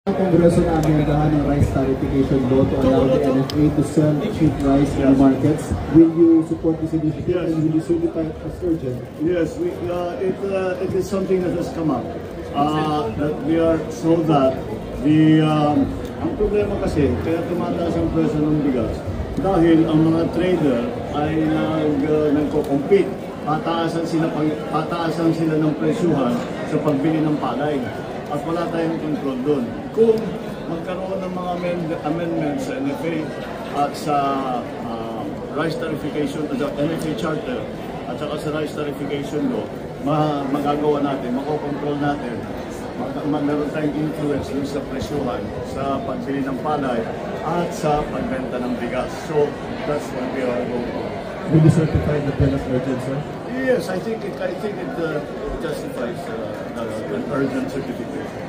Kongreso na amendahan ng rice tarification law to allow the NFA to sell cheap rice in the markets. Will you support this initiative? Yes. And will you certify it as urgent? Yes, it is something that has come up. That we are so that ang problema kasi, kaya tumataas ang presyo ng bigas dahil ang mga trader ay nagko-compete. Pataasan sila ng presyuhan sa pagbili ng palay. At wala tayong control doon. Kung magkaroon ng mga amendments sa NFA at sa rice tarification, sa NFA charter at saka sa rice tarification law, magagawa natin, makokontrol natin, magkaroon tayong influence dun sa presyuhan, sa pagbili ng palay at sa pagbenta ng bigas. So that's what we are going on. Will you certify the bill as urgent, sir? Yes, I think it justifies an urgent certification.